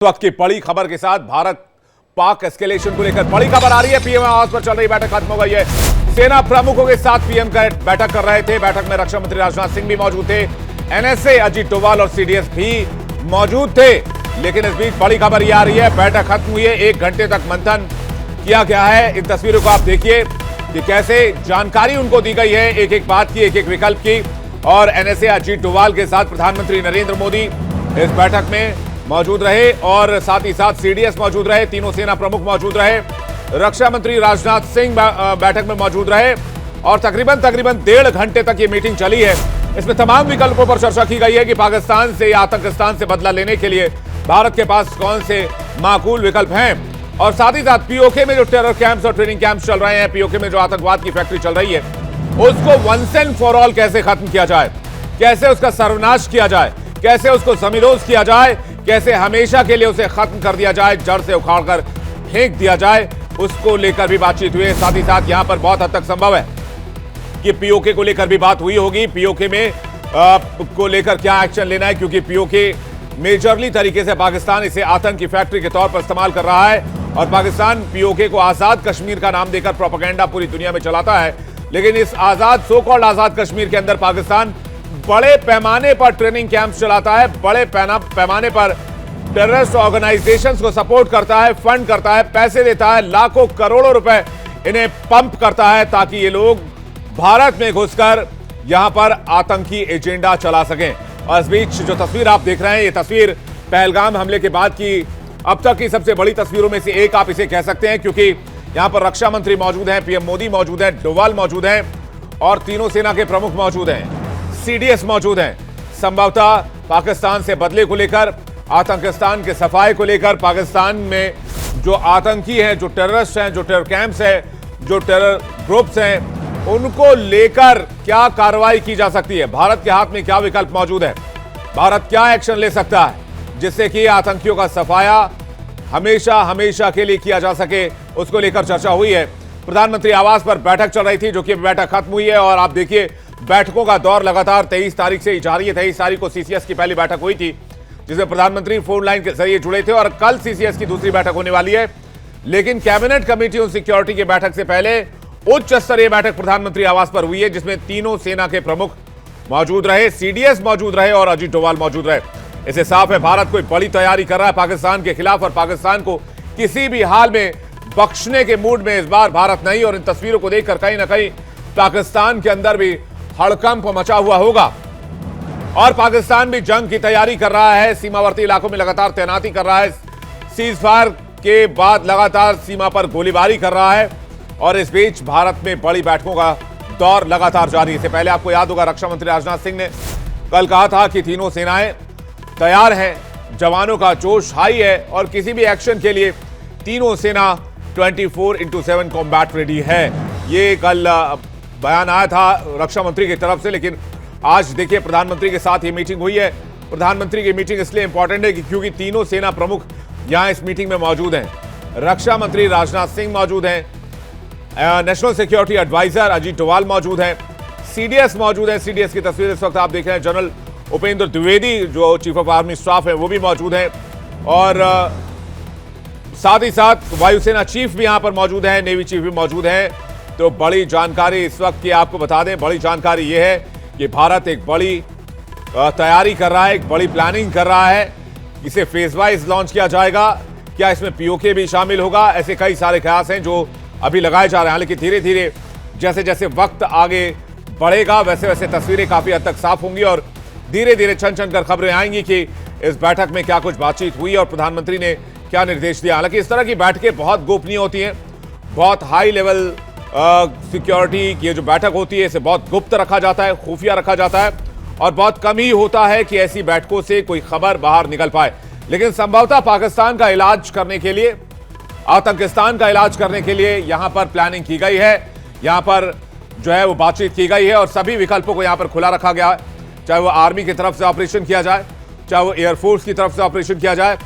वक्त की बड़ी खबर के साथ भारत पाक एस्केलेशन को लेकर बड़ी खबर आ रही है। पीएम आवास पर चल रही बैठक खत्म हो गई है। सेना प्रमुखों के साथ पीएम का बैठक कर रहे थे। बैठक में रक्षा मंत्री राजनाथ सिंह भी मौजूद थे, एनएसए अजीत डोभाल और सीडीएस भी मौजूद थे। लेकिन इस बीच बड़ी खबर यह आ रही है, बैठक खत्म हुई है, 1 घंटे तक मंथन किया गया है। इन तस्वीरों को आप देखिए कि कैसे जानकारी उनको दी गई है, एक एक बात की, एक एक विकल्प की। और एनएसए अजीत डोभाल के साथ प्रधानमंत्री नरेंद्र मोदी इस बैठक में मौजूद रहे और साथ ही साथ सीडीएस मौजूद रहे, तीनों सेना प्रमुख मौजूद रहे, रक्षा मंत्री राजनाथ सिंह बैठक में मौजूद रहे और तकरीबन 1.5 घंटे तक ये मीटिंग चली है। इसमें तमाम विकल्पों पर चर्चा की गई है कि पाकिस्तान से या आतंकिस्तान से बदला लेने के लिए भारत के पास कौन से माकूल विकल्प हैं। और साथ ही साथ पीओके में जो टेरर कैंप्स और ट्रेनिंग कैंप्स चल रहे हैं, पीओके में जो आतंकवाद की फैक्ट्री चल रही है, उसको वंस एंड फॉर ऑल कैसे खत्म किया जाए, कैसे उसका सर्वनाश किया जाए, कैसे उसको जमींदोज किया जाए, कैसे हमेशा के लिए उसे खत्म कर दिया जाए, जड़ से उखाड़कर फेंक दिया जाए, उसको लेकर भी बातचीत हुई है। साथ ही साथ यहां पर बहुत हद तक संभव है कि पीओके को लेकर भी बात हुई होगी, पीओके में को लेकर क्या एक्शन लेना है, क्योंकि पीओके मेजरली तरीके से पाकिस्तान इसे आतंक की फैक्ट्री के तौर पर इस्तेमाल कर रहा है और पाकिस्तान पीओके को आजाद कश्मीर का नाम देकर प्रोपेगेंडा पूरी दुनिया में चलाता है। लेकिन इस आजाद सो कॉल्ड आजाद कश्मीर के अंदर पाकिस्तान बड़े पैमाने पर ट्रेनिंग कैंप चलाता है, बड़े पैमाने पर टेररिस्ट ऑर्गेनाइजेशंस को सपोर्ट करता है, फंड करता है, पैसे देता है, लाखों करोड़ों रुपए इन्हें पंप करता है ताकि ये लोग भारत में घुसकर यहां पर आतंकी एजेंडा चला सकें। और इस बीच जो तस्वीर आप देख रहे हैं, ये तस्वीर पहलगाम हमले के बाद की अब तक की सबसे बड़ी तस्वीरों में से एक आप इसे कह सकते हैं, क्योंकि यहां पर रक्षा मंत्री मौजूद हैं, पीएम मोदी मौजूद हैं, डोभाल मौजूद हैं और तीनों सेना के प्रमुख मौजूद हैं, सीडीएस मौजूद हैं। संभवतः पाकिस्तान से बदले को लेकर, आतंकिस्तान के सफाई को लेकर, पाकिस्तान में जो आतंकी हैं, जो टेररिस्ट हैं, जो टेरर कैंप्स हैं, जो टेरर ग्रुप्स हैं, उनको लेकर क्या कार्रवाई की जा सकती है, भारत के हाथ में क्या विकल्प मौजूद है, भारत क्या एक्शन ले सकता है जिससे कि आतंकियों का सफाया हमेशा के लिए किया जा सके, उसको लेकर चर्चा हुई है। प्रधानमंत्री आवास पर बैठक चल रही थी, जो कि बैठक खत्म हुई है और आप देखिए बैठकों का दौर लगातार 23 तारीख से जारी है। 23 तारीख को सीसीएस की पहली बैठक हुई थी, जिसमें प्रधानमंत्री फोन लाइन के जरिए जुड़े थे और कल सीसीएस की दूसरी बैठक होने वाली है। लेकिन कैबिनेट कमेटी ऑन सिक्योरिटी की बैठक से पहले उच्च स्तरीय बैठक प्रधानमंत्री आवास पर हुई है, जिसमें तीनों सेना के प्रमुख मौजूद रहे, सीडीएस मौजूद रहे और अजीत डोभाल मौजूद रहे। इससे साफ है भारत कोई बड़ी तैयारी कर रहा है पाकिस्तान के खिलाफ और पाकिस्तान को किसी भी हाल में बख्शने के मूड में इस बार भारत नहीं। और इन तस्वीरों को देखकर कहीं ना कहीं पाकिस्तान के अंदर भी हड़कंप मचा हुआ होगा और पाकिस्तान भी जंग की तैयारी कर रहा है, सीमावर्ती इलाकों में लगातार तैनाती कर रहा है, सीज फायर के बाद लगातार सीमा पर गोलीबारी कर रहा है और इस बीच भारत में बड़ी बैठकों का दौर लगातार जारी है। इससे पहले आपको याद होगा रक्षा मंत्री राजनाथ सिंह ने कल कहा था कि तीनों सेनाएं तैयार हैं, जवानों का जोश हाई है और किसी भी एक्शन के लिए तीनों सेना 24/7 कॉम्बैट रेडी है। ये कल बयान आया था रक्षा मंत्री की तरफ से। लेकिन आज देखिए प्रधानमंत्री के साथ ये मीटिंग हुई है। प्रधानमंत्री की मीटिंग इसलिए इंपॉर्टेंट है क्योंकि तीनों सेना प्रमुख यहां इस मीटिंग में मौजूद हैं। रक्षा मंत्री राजनाथ सिंह मौजूद हैं, national security adviser Ajit Doval मौजूद हैं, सीडीएस मौजूद है। सीडीएस की तस्वीर इस वक्त आप देख रहे हैं, जनरल उपेंद्र द्विवेदी जो चीफ ऑफ आर्मी स्टाफ है वो भी मौजूद हैं और साथ ही साथ वायुसेना चीफ भी यहां पर मौजूद है, नेवी चीफ भी मौजूद है। तो बड़ी जानकारी इस वक्त की आपको बता दें, बड़ी जानकारी यह है कि भारत एक बड़ी तैयारी कर रहा है, एक बड़ी प्लानिंग कर रहा है। इसे फेज वाइज लॉन्च किया जाएगा, क्या इसमें पीओके भी शामिल होगा, ऐसे कई सारे कयास हैं जो अभी लगाए जा रहे हैं। लेकिन धीरे धीरे जैसे जैसे वक्त आगे बढ़ेगा वैसे वैसे तस्वीरें काफी हद तक साफ होंगी और धीरे धीरे छन छन कर खबरें आएंगी कि इस बैठक में क्या कुछ बातचीत हुई और प्रधानमंत्री ने क्या निर्देश दिया। हालांकि इस तरह की बैठकें बहुत गोपनीय होती हैं, बहुत हाई लेवल सिक्योरिटी की जो बैठक होती है इसे बहुत गुप्त रखा जाता है, खुफिया रखा जाता है और बहुत कम ही होता है कि ऐसी बैठकों से कोई खबर बाहर निकल पाए। लेकिन संभवतः पाकिस्तान का इलाज करने के लिए, आतंकिस्तान का इलाज करने के लिए यहां पर प्लानिंग की गई है, यहां पर जो है वो बातचीत की गई है और सभी विकल्पों को यहां पर खुला रखा गया है। चाहे वो आर्मी की तरफ से ऑपरेशन किया जाए, चाहे वो एयरफोर्स की तरफ से ऑपरेशन किया जाए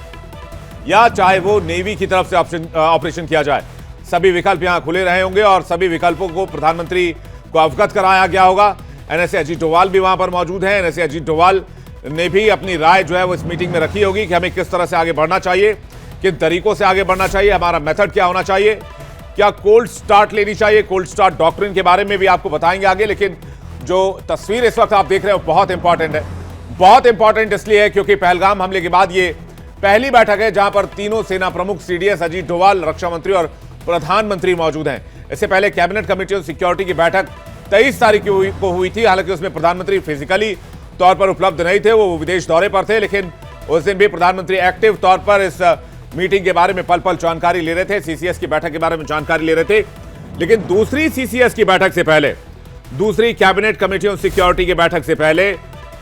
या चाहे वो नेवी की तरफ से ऑपरेशन किया जाए, सभी विकल्प यहां खुले रहे होंगे और सभी विकल्पों को प्रधानमंत्री को अवगत कराया गया होगा। एनएसए अजीत डोभाल भी वहां पर मौजूद है। एनएसए अजीत डोभाल ने भी अपनी राय जो है वो इस मीटिंग में रखी होगी कि हमें किस तरह से आगे बढ़ना चाहिए, किन तरीकों से आगे बढ़ना चाहिए, हमारा मेथड क्या होना चाहिए, क्या कोल्ड स्टार्ट लेनी चाहिए। कोल्ड स्टार्ट डॉक्ट्रिन के बारे में भी आपको बताएंगे आगे। लेकिन जो तस्वीर इस वक्त आप देख रहे हो बहुत इंपॉर्टेंट है। बहुत इंपॉर्टेंट इसलिए है क्योंकि पहलगाम हमले के बाद ये पहली बैठक है जहां पर तीनों सेना प्रमुख सीडीएस अजीत डोभाल, रक्षा मंत्री और प्रधानमंत्री मौजूद हैं। इससे पहले कैबिनेट कमेटी ऑन सिक्योरिटी की बैठक 23 तारीख को हुई थी। हालांकि उसमें प्रधानमंत्री फिजिकली तौर पर उपलब्ध नहीं थे, वो विदेश दौरे पर थे। लेकिन उस दिन भी प्रधानमंत्री एक्टिव तौर पर इस मीटिंग के बारे में पल पल जानकारी ले रहे थे, सीसीएस की बैठक के बारे में जानकारी ले रहे थे। लेकिन दूसरी सीसीएस की बैठक से पहले, दूसरी कैबिनेट कमेटी ऑन सिक्योरिटी की बैठक से पहले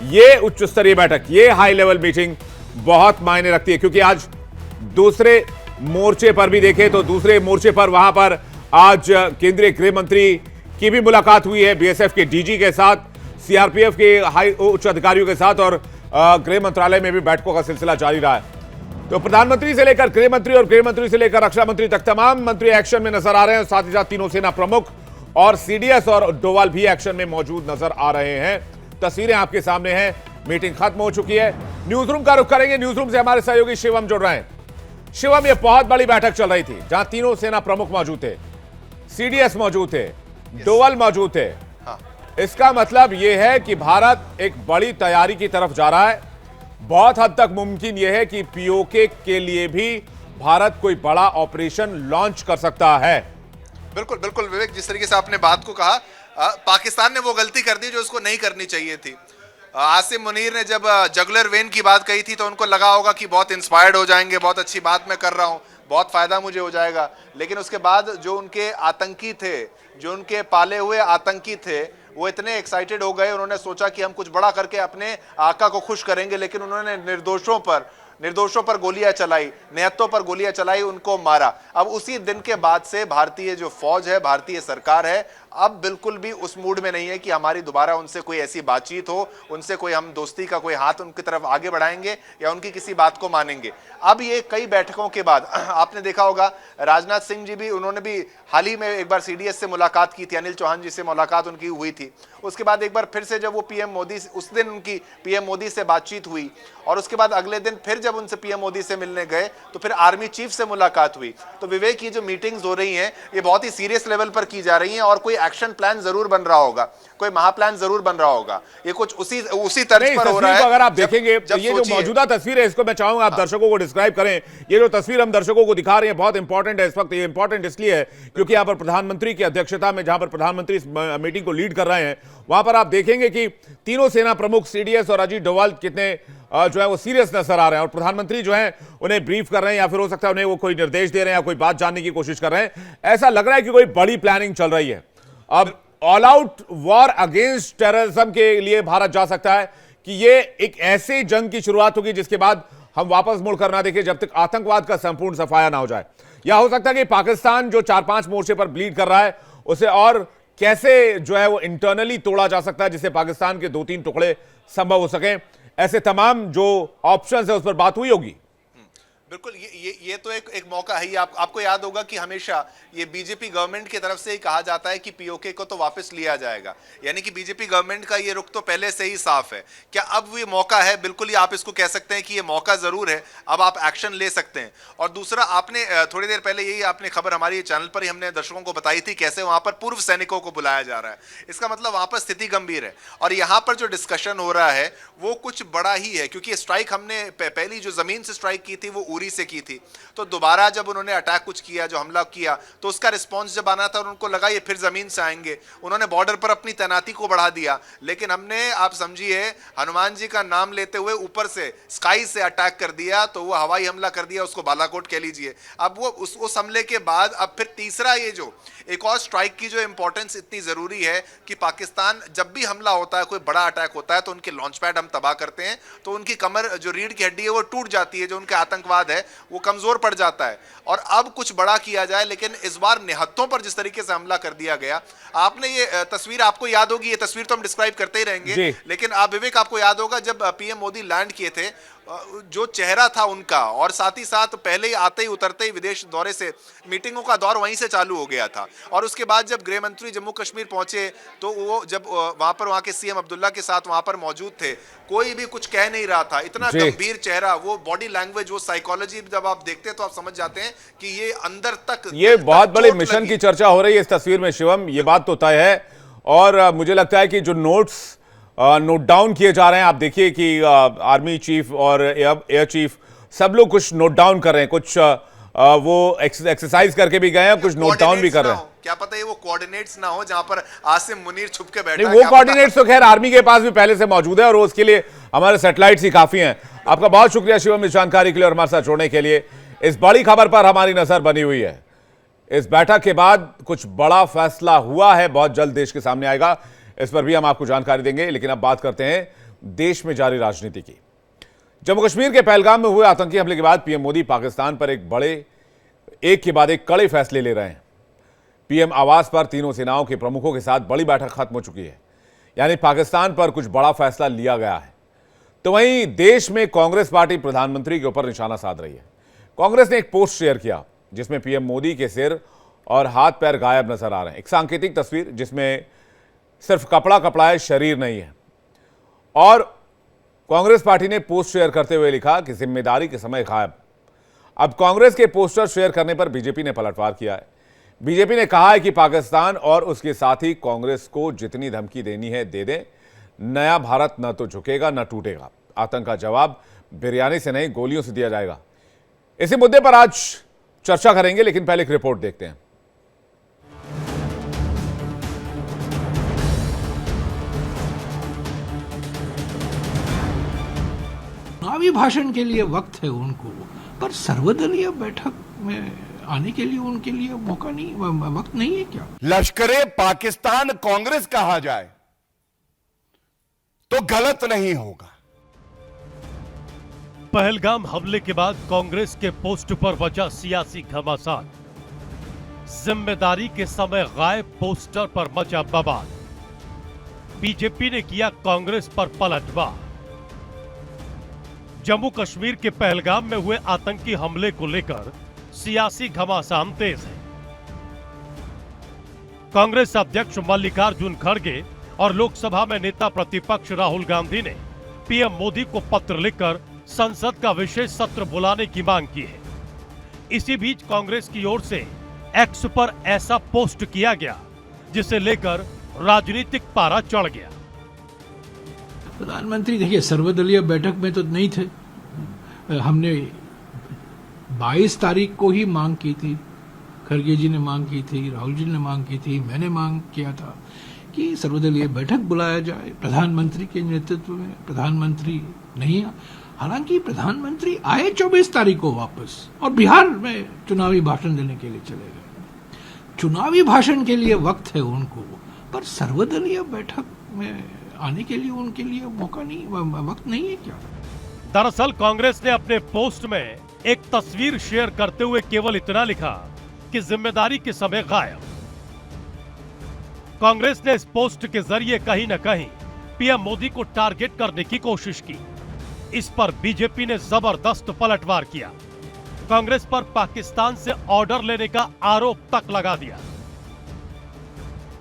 ये उच्च स्तरीय बैठक, ये हाई लेवल मीटिंग बहुत मायने रखती है। क्योंकि आज दूसरे मोर्चे पर भी देखें तो दूसरे मोर्चे पर वहां पर आज केंद्रीय गृह मंत्री की भी मुलाकात हुई है, बीएसएफ के डीजी के साथ, सीआरपीएफ के हाई उच्च अधिकारियों के साथ, और गृह मंत्रालय में भी बैठकों का सिलसिला जारी रहा है। तो प्रधानमंत्री से लेकर गृह मंत्री और गृह मंत्री से लेकर रक्षा मंत्री तक तमाम मंत्री एक्शन में नजर आ रहे हैं। साथ ही साथ तीनों सेना प्रमुख और सीडीएस और डोभाल भी एक्शन में मौजूद नजर आ रहे हैं। तस्वीरें आपके सामने हैं। मीटिंग खत्म हो चुकी है। न्यूज रूम का रुख करेंगे। न्यूज रूम से हमारे सहयोगी शिवम जुड़ रहे हैं। शिवम, ये बहुत बड़ी बैठक चल रही थी जहां तीनों सेना प्रमुख मौजूद थे, सीडीएस मौजूद थे, डोभाल मौजूद थे। इसका मतलब यह है कि भारत एक बड़ी तैयारी की तरफ जा रहा है। बहुत हद तक मुमकिन यह है कि पीओके के लिए भी भारत कोई बड़ा ऑपरेशन लॉन्च कर सकता है। बिल्कुल बिल्कुल विवेक, जिस तरीके से आपने बात को कहा, पाकिस्तान ने वो गलती कर दी जो उसको नहीं करनी चाहिए थी। आसिम मुनीर ने जब जगुलर वेन की बात कही थी तो उनको लगा होगा कि बहुत इंस्पायर्ड हो जाएंगे, बहुत अच्छी बात मैं कर रहा हूं, बहुत फायदा मुझे हो जाएगा। लेकिन उसके बाद जो उनके आतंकी थे, जो उनके पाले हुए आतंकी थे, वो इतने एक्साइटेड हो गए, उन्होंने सोचा कि हम कुछ बड़ा करके अपने आका को खुश करेंगे। लेकिन उन्होंने निर्दोषों पर गोलियां चलाई, निहत्तों पर गोलियां चलाई, उनको मारा। अब उसी दिन के बाद से भारतीय जो फौज है, भारतीय सरकार है, अब बिल्कुल भी उस मूड में नहीं है कि हमारी दोबारा उनसे कोई ऐसी बातचीत हो, उनसे कोई हम दोस्ती का कोई हाथ उनकी तरफ आगे बढ़ाएंगे या उनकी किसी बात को मानेंगे। अब ये कई बैठकों के बाद आपने देखा होगा, राजनाथ सिंह जी भी, उन्होंने भी हाल ही में एक बार सीडीएस से मुलाकात की थी, अनिल चौहान जी से मुलाकात उनकी हुई थी। उसके बाद एक बार फिर से जब वो पीएम मोदी, उस दिन उनकी पीएम मोदी से बातचीत हुई, और उसके बाद अगले दिन फिर जब उनसे पीएम मोदी से मिलने गए तो फिर आर्मी चीफ से मुलाकात हुई। तो विवेक, ये जो मीटिंग्स हो रही हैं ये बहुत ही सीरियस लेवल पर की जा रही हैं और कोई एक्शन प्लान जरूर बन रहा होगा, कोई महाप्लान जरूर बन रहा होगा। ये कुछ उसी तर्ज पर हो रहा है। अगर आप देखेंगे तो ये जो मौजूदा तस्वीर है, इसको मैं चाहूंगा आप दर्शकों को डिस्क्राइब करें। ये जो तस्वीर हम दर्शकों को दिखा रहे हैं बहुत इंपॉर्टेंट है इस वक्त। ये इंपॉर्टेंट इसलिए है क्योंकि यहाँ पर प्रधानमंत्री की अध्यक्षता में, जहां पर प्रधानमंत्री इस मीटिंग को लीड कर रहे हैं, वहां पर आप देखेंगे कि तीनों सेना प्रमुख सीडीएस और अजीत डोभाल कितने जो है वो सीरियस नजर आ रहे हैं, और प्रधानमंत्री जो है उन्हें ब्रीफ कर रहे हैं या फिर हो सकता है उन्हें वो कोई निर्देश दे रहे हैं या कोई बात जानने की कोशिश कर रहे हैं। ऐसा लग रहा है कि कोई बड़ी प्लानिंग चल रही है। अब all out war against terrorism के लिए भारत जा सकता है कि ये एक ऐसे जंग की शुरुआत होगी जिसके बाद हम वापस मुड़कर ना देखें जब तक आतंकवाद का संपूर्ण सफाया ना हो जाए। या हो सकता है कि पाकिस्तान जो 4-5 मोर्चे पर ब्लीड कर रहा है उसे और कैसे जो है वो इंटरनली तोड़ा जा सकता है जिससे पाकिस्तान के 2-3 टुकड़े संभव हो सके। ऐसे तमाम जो ऑप्शंस है उस पर बात हुई होगी। बिल्कुल, ये तो एक मौका है। आपको याद होगा कि हमेशा ये बीजेपी गवर्नमेंट की तरफ से ही कहा जाता है कि पीओके को तो वापस लिया जाएगा, यानी कि बीजेपी गवर्नमेंट का ये रुख तो पहले से ही साफ है। क्या अब ये मौका है? बिल्कुल ही आप इसको कह सकते हैं कि ये मौका जरूर है, अब आप एक्शन ले सकते हैं। और दूसरा, आपने थोड़ी देर पहले यही आपने खबर हमारी चैनल पर ही हमने दर्शकों को बताई थी कैसे वहां पर पूर्व सैनिकों को बुलाया जा रहा है। इसका मतलब वहां पर स्थिति गंभीर है और यहां पर जो डिस्कशन हो रहा है वो कुछ बड़ा ही है, क्योंकि स्ट्राइक हमने पहली जो जमीन से स्ट्राइक की थी वो उरी से की थी। तो दोबारा जब उन्होंने अटैक कुछ किया, जो हमला किया, तो उसका रिस्पांस जब आना था उनको लगा ये फिर जमीन से आएंगे, उन्होंने बॉर्डर पर अपनी तैनाती को बढ़ा दिया। लेकिन हमने, आप समझिए, हनुमान जी का नाम लेते हुए ऊपर से स्काई से अटैक कर दिया, तो वो हवाई हमला कर दिया, उसको बालाकोट कह लीजिए। अब वो उस हमले के बाद अब फिर तीसरा, ये जो एक और स्ट्राइक की जो इंपॉर्टेंस इतनी जरूरी है कि पाकिस्तान जब भी हमला होता है, कोई बड़ा अटैक होता है, तो उनके लॉन्च पैड हम तबाह करते हैं, तो उनकी कमर, जो रीढ़ की हड्डी है वो टूट जाती है, जो उनका आतंकवाद है वो कमजोर पड़ जाता है। और अब कुछ बड़ा किया जाए, लेकिन इस बार निहत्तों पर जिस तरीके से हमला कर दिया गया, आपने ये तस्वीर, आपको याद होगी, ये तस्वीर तो हम डिस्क्राइब करते ही रहेंगे, लेकिन आप विवेक, आपको याद होगा जब पीएम मोदी लैंड किए थे जो चेहरा था उनका, और साथ ही साथ पहले ही आते ही उतरते ही विदेश दौरे से मीटिंगों का दौर वहीं से चालू हो गया था। और उसके बाद जब गृह मंत्री जम्मू कश्मीर पहुंचे तो वो जब वहां के सीएम अब्दुल्ला के साथ वहां पर मौजूद थे, कोई भी कुछ कह नहीं रहा था। इतना गंभीर चेहरा, वो बॉडी लैंग्वेज, वो साइकोलॉजी जब आप देखते हैं तो आप समझ जाते हैं कि ये अंदर तक, ये बहुत बड़े मिशन की चर्चा हो रही है इस तस्वीर में शिवम, ये बात तो तय है। और मुझे लगता है कि जो नोट डाउन किए जा रहे हैं, आप देखिए कि आर्मी चीफ और एयर चीफ सब लोग कुछ नोट डाउन कर रहे हैं, कुछ वो एक्सरसाइज करके भी गए हैं, कुछ नोट डाउन भी कर रहे हैं। क्या पता है वो कोऑर्डिनेट्स ना हो जहां पर आसिम मुनीर छुप के बैठा है। वो कोऑर्डिनेट्स तो खैर आर्मी के पास भी पहले से मौजूद है और उसके लिए हमारे सैटेलाइट्स ही काफी हैं। आपका बहुत शुक्रिया शिवम इस जानकारी के लिए और हमारे साथ जोड़ने के लिए। इस बड़ी खबर पर हमारी नजर बनी हुई है। इस बैठक के बाद कुछ बड़ा फैसला हुआ है, बहुत जल्द देश के सामने आएगा, इस पर भी हम आपको जानकारी देंगे। लेकिन अब बात करते हैं देश में जारी राजनीति की। जम्मू कश्मीर के पहलगाम में हुए आतंकी हमले के बाद पीएम मोदी पाकिस्तान पर एक के बाद एक कड़े फैसले ले रहे हैं। पीएम आवास पर तीनों सेनाओं के प्रमुखों के साथ बड़ी बैठक खत्म हो चुकी है, यानी पाकिस्तान पर कुछ बड़ा फैसला लिया गया है। तो वहीं देश में कांग्रेस पार्टी प्रधानमंत्री के ऊपर निशाना साध रही है। कांग्रेस ने एक पोस्ट शेयर किया जिसमें पीएम मोदी के सिर और हाथ पैर गायब नजर आ रहे हैं। एक सांकेतिक तस्वीर जिसमें सिर्फ कपड़ा है, शरीर नहीं है। और कांग्रेस पार्टी ने पोस्ट शेयर करते हुए लिखा कि जिम्मेदारी के समय गायब। अब कांग्रेस के पोस्टर शेयर करने पर बीजेपी ने पलटवार किया है। बीजेपी ने कहा है कि पाकिस्तान और उसके साथी कांग्रेस को जितनी धमकी देनी है दे दें, नया भारत न तो झुकेगा न टूटेगा। आतंक का जवाब बिरयानी से नहीं गोलियों से दिया जाएगा। इसी मुद्दे पर आज चर्चा करेंगे, लेकिन पहले एक रिपोर्ट देखते हैं। चुनावी भाषण के लिए वक्त है उनको, पर सर्वदलीय बैठक में आने के लिए उनके लिए मौका नहीं, वक्त नहीं है क्या? लश्करे पाकिस्तान कांग्रेस कहा जाए तो गलत नहीं होगा। पहलगाम हमले के बाद कांग्रेस के पोस्ट पर वजह सियासी घमासान। जिम्मेदारी के समय गायब पोस्टर पर मचा बवाल। बीजेपी ने किया कांग्रेस पर पलटवार। जम्मू कश्मीर के पहलगाम में हुए आतंकी हमले को लेकर सियासी घमासान तेज है। कांग्रेस अध्यक्ष मल्लिकार्जुन खड़गे और लोकसभा में नेता प्रतिपक्ष राहुल गांधी ने पीएम मोदी को पत्र लिखकर संसद का विशेष सत्र बुलाने की मांग की है। इसी बीच कांग्रेस की ओर से एक्स पर ऐसा पोस्ट किया गया जिसे लेकर राजनीतिक पारा चढ़ गया। प्रधानमंत्री देखिए, सर्वदलीय बैठक में तो नहीं थे। हमने 22 तारीख को ही मांग की थी, खड़गे जी ने मांग की थी, राहुल जी ने मांग की थी, मैंने मांग किया था कि सर्वदलीय बैठक बुलाया जाए प्रधानमंत्री के नेतृत्व में। प्रधानमंत्री नहीं, हालांकि प्रधानमंत्री आए 24 तारीख को वापस और बिहार में चुनावी भाषण देने के लिए चले गए। चुनावी भाषण के लिए वक्त है उनको, पर सर्वदलीय बैठक में आने के लिए उनके लिए मौका नहीं, वक्त नहीं है क्या? दरअसल कांग्रेस ने अपने पोस्ट में एक तस्वीर शेयर करते हुए केवल इतना लिखा कि जिम्मेदारी के समय गायब। कांग्रेस ने इस पोस्ट के जरिए कहीं न कहीं पीएम मोदी को टारगेट करने की कोशिश की। इस पर बीजेपी ने जबरदस्त पलटवार किया। कांग्रेस पर पाकिस्तान से ऑर्डर लेने का आरोप तक लगा दिया।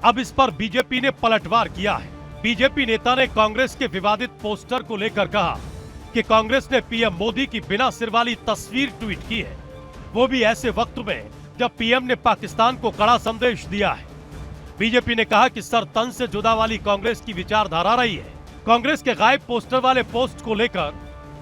अब इस पर बीजेपी ने पलटवार किया है। बीजेपी नेता ने कांग्रेस के विवादित पोस्टर को लेकर कहा कि कांग्रेस ने पीएम मोदी की बिना सिर वाली तस्वीर ट्वीट की है, वो भी ऐसे वक्त में जब पीएम ने पाकिस्तान को कड़ा संदेश दिया है। बीजेपी ने कहा कि सर तन से जुदा वाली कांग्रेस की विचारधारा रही है। कांग्रेस के गायब पोस्टर वाले पोस्ट को लेकर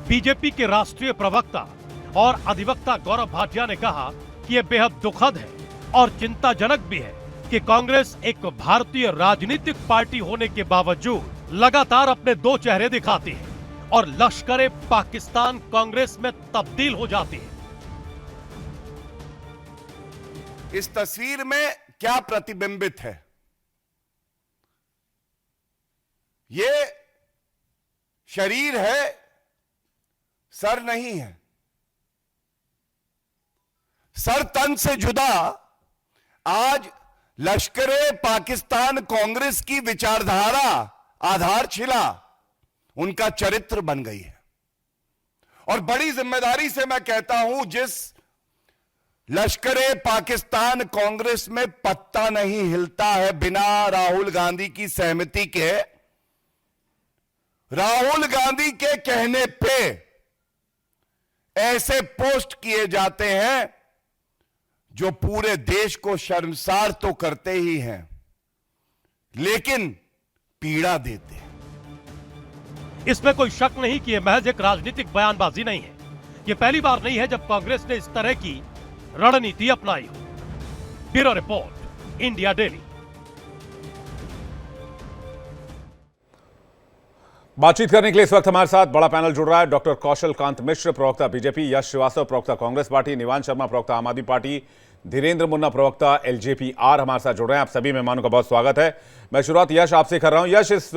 बीजेपी के राष्ट्रीय प्रवक्ता और अधिवक्ता गौरव भाटिया ने कहा कि यह बेहद दुखद है और चिंताजनक भी है कि कांग्रेस एक भारतीय राजनीतिक पार्टी होने के बावजूद लगातार अपने दो चेहरे दिखाती है और लश्कर पाकिस्तान कांग्रेस में तब्दील हो जाती है। इस तस्वीर में क्या प्रतिबिंबित है? ये शरीर है, सर नहीं है। सर तन से जुदा आज लश्करे पाकिस्तान कांग्रेस की विचारधारा, आधारशिला उनका चरित्र बन गई है। और बड़ी जिम्मेदारी से मैं कहता हूं, जिस लश्करे पाकिस्तान कांग्रेस में पत्ता नहीं हिलता है बिना राहुल गांधी की सहमति के, राहुल गांधी के कहने पे ऐसे पोस्ट किए जाते हैं जो पूरे देश को शर्मसार तो करते ही हैं, लेकिन पीड़ा देते हैं। इसमें कोई शक नहीं कि यह महज एक राजनीतिक बयानबाजी नहीं है। यह पहली बार नहीं है जब कांग्रेस ने इस तरह की रणनीति अपनाई हो। Bureau report, India daily. बातचीत करने के लिए इस वक्त हमारे साथ बड़ा पैनल जुड़ रहा है। डॉक्टर कौशल कांत मिश्र, प्रवक्ता बीजेपी, यश श्रीवास्तव, प्रवक्ता कांग्रेस पार्टी, निवान शर्मा, प्रवक्ता आम आदमी पार्टी, धीरेन्द्र मुन्ना, प्रवक्ता एलजेपी आर हमारे साथ जुड़ रहे हैं। आप सभी मेहमानों का बहुत स्वागत है। मैं शुरुआत यश आपसे कर रहा हूं। यश, इस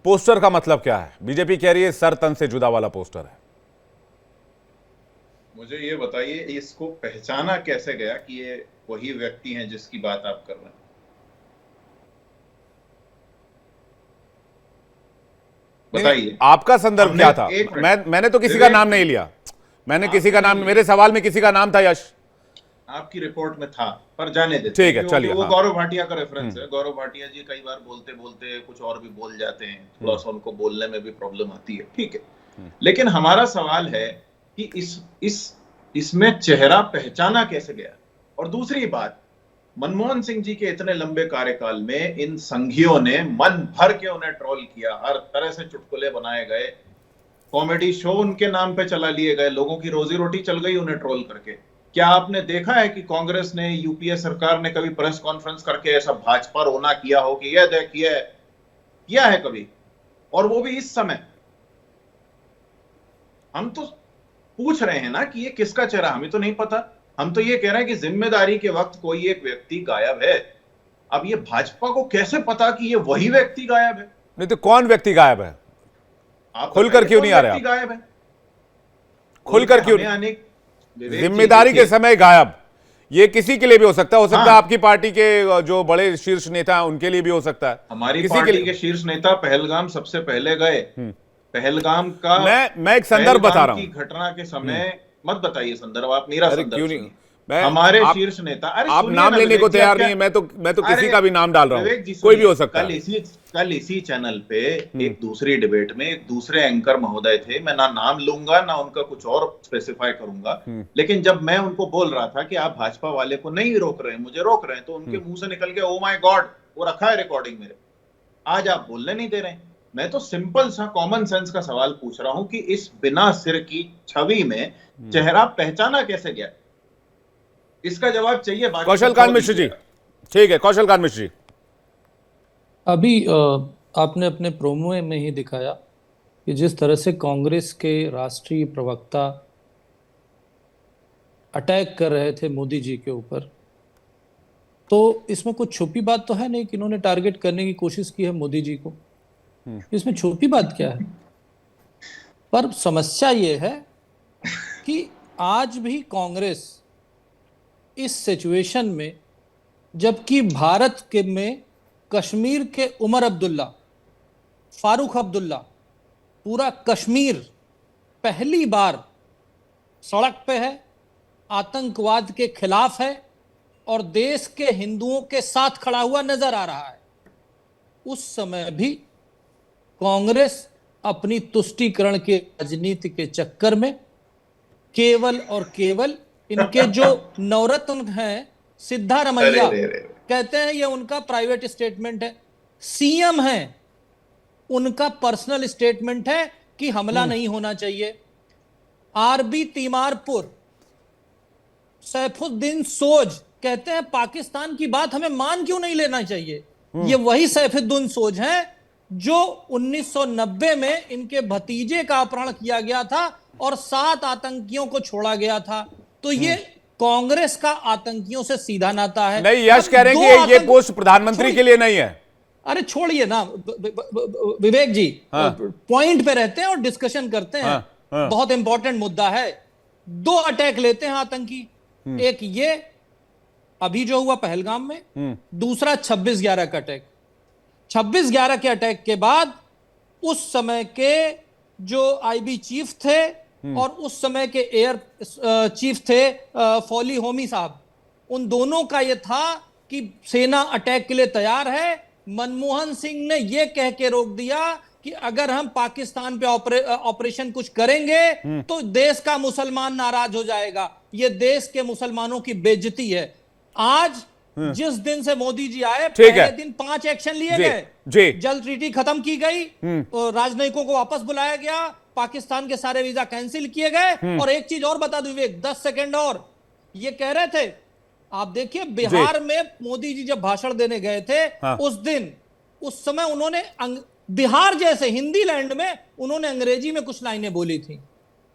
पोस्टर का मतलब क्या है? बीजेपी कह रही है सर तन से जुदा वाला पोस्टर है। मुझे ये बताइए, इसको पहचाना कैसे गया कि ये वही व्यक्ति हैं जिसकी बात आप कर रहे हैं? बताइए, आपका संदर्भ क्या था? मैंने तो किसी का नाम नहीं लिया। मैंने किसी का नाम, मेरे सवाल में किसी का नाम था यश। आपकी रिपोर्ट में था, पर जाने देते। ठीक है, चलिए। वो गौरव भाटिया का रेफरेंस है। गौरव भाटिया जी कई बार बोलते बोलते कुछ और भी बोल जाते हैं, थोड़ा सा उनको बोलने में भी प्रॉब्लम आती है, ठीक है। लेकिन हमारा सवाल है कि इसमें चेहरा पहचाना कैसे गया। और दूसरी बात, मनमोहन सिंह जी के इतने लंबे कार्यकाल में इन संघियों ने मन भर के उन्हें ट्रोल किया, हर तरह से चुटकुले बनाए गए, कॉमेडी शो उनके नाम पे चला लिए गए, लोगों की रोजी रोटी चल गई उन्हें ट्रोल करके। क्या आपने देखा है कि कांग्रेस ने, यूपीए सरकार ने कभी प्रेस कॉन्फ्रेंस करके ऐसा भाजपा रोना किया हो कि यह देखिए, किया है कभी? और वो भी इस समय। हम तो पूछ रहे हैं ना कि ये किसका चेहरा, हमें तो नहीं पता। हम तो ये कह रहे हैं कि जिम्मेदारी के वक्त कोई एक व्यक्ति गायब है। अब ये भाजपा को कैसे पता कि ये वही व्यक्ति गायब है? नहीं तो कौन व्यक्ति गायब है? आप खुलकर क्यों नहीं आ रहे? गायब है, खुलकर क्यों? जिम्मेदारी के समय गायब, ये किसी के लिए भी हो सकता है। हाँ। आपकी पार्टी के जो बड़े शीर्ष नेता हैं उनके लिए भी हो सकता है। हमारी पार्टी के शीर्ष नेता पहलगाम सबसे पहले गए। पहलगाम का मैं एक संदर्भ बता रहा हूं। घटना के समय मत बताइए संदर्भ, आप मेरा संदर्भ क्यों नहीं? सुनिए। हमारे शीर्ष नेता, आप नाम लेने को तैयार नहीं है। मैं तो किसी का भी नाम डाल रहा हूं, कोई भी हो सकता है। कल इसी चैनल पे एक दूसरी डिबेट में एक दूसरे एंकर महोदय थे, मैं ना नाम लूंगा ना उनका कुछ और स्पेसिफाई करूंगा, लेकिन जब मैं उनको बोल रहा था कि आप भाजपा वाले को नहीं रोक रहे हैं, मुझे रोक रहे हैं, तो उनके मुंह से निकल के ओ माय गॉड, वो रखा है रिकॉर्डिंग मेरे, आज आप बोलने नहीं दे रहे हैं। मैं तो सिंपल सा कॉमन सेंस का सवाल पूछ रहा हूं कि इस बिना सिर की छवि में चेहरा पहचाना कैसे गया, इसका जवाब चाहिए। कौशल कांत मिश्र जी, ठीक है, कौशल कांत मिश्र जी। अभी आपने अपने प्रोमो में ही दिखाया कि जिस तरह से कांग्रेस के राष्ट्रीय प्रवक्ता अटैक कर रहे थे मोदी जी के ऊपर, तो इसमें कुछ छुपी बात तो है नहीं कि इन्होंने टारगेट करने की कोशिश की है मोदी जी को। इसमें छुपी बात क्या है? पर समस्या ये है कि आज भी कांग्रेस इस सिचुएशन में, जबकि भारत के में कश्मीर के उमर अब्दुल्ला, फारूक अब्दुल्ला, पूरा कश्मीर पहली बार सड़क पे है, आतंकवाद के खिलाफ है और देश के हिंदुओं के साथ खड़ा हुआ नजर आ रहा है, उस समय भी कांग्रेस अपनी तुष्टीकरण के राजनीति के चक्कर में केवल और केवल इनके जो नवरत्न हैं सिद्धारमैया, कहते हैं ये उनका प्राइवेट स्टेटमेंट है, सीएम है उनका पर्सनल स्टेटमेंट है कि हमला नहीं होना चाहिए। आरबी तीमारपुर, सैफुद्दीन सोज कहते हैं पाकिस्तान की बात हमें मान क्यों नहीं लेना चाहिए। ये वही सैफुद्दीन सोज हैं जो 1990 में इनके भतीजे का अपहरण किया गया था और 7 आतंकियों को छोड़ा गया था। तो ये कांग्रेस का आतंकियों से सीधा नाता है। नहीं, यश कह रहे हैं कि ये पोस्ट प्रधानमंत्री के लिए नहीं है। अरे छोड़िए ना विवेक जी, पॉइंट पे रहते हैं और डिस्कशन करते हैं। बहुत इंपॉर्टेंट मुद्दा है। 2 अटैक लेते हैं आतंकी, एक ये अभी जो हुआ पहलगाम में, दूसरा 26/11 का अटैक। 26/11 के अटैक के बाद उस समय के जो आईबी चीफ थे और उस समय के एयर चीफ थे फॉली होमी साहब, उन दोनों का यह था कि सेना अटैक के लिए तैयार है। मनमोहन सिंह ने यह कह के रोक दिया कि अगर हम पाकिस्तान पे ऑपरेशन कुछ करेंगे तो देश का मुसलमान नाराज हो जाएगा, यह देश के मुसलमानों की बेइज्जती है। आज जिस दिन से मोदी जी आए, पहले दिन 5 एक्शन लिए गए, जल ट्रीटी खत्म की गई, राजनयिकों को वापस बुलाया गया, पाकिस्तान के सारे वीजा कैंसिल किए गए। और एक चीज और बता दूं विवेक, 10 सेकंड और, ये कह रहे थे, आप देखिए बिहार में मोदी जी जब भाषण देने गए थे, उस दिन, उस समय उन्होंने बिहार जैसे हिंदी लैंड में उन्होंने अंग्रेजी में कुछ लाइनें बोली थी,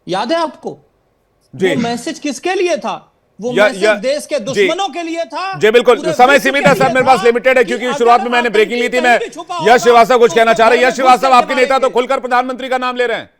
याद है आपको? वो मैसेज किसके लिए था? वो मैसेज देश के दुश्मनों के लिए था। जी बिल्कुल, समय सीमित है सर, मेरे पास लिमिटेड है, क्योंकि शुरुआत में मैंने ब्रेकिंग ली थी। मैं यश श्रीवास्तव कुछ कहना चाह रहे हैं। यश श्रीवास्तव, आपके नेता तो खुलकर प्रधानमंत्री का नाम ले रहे हैं।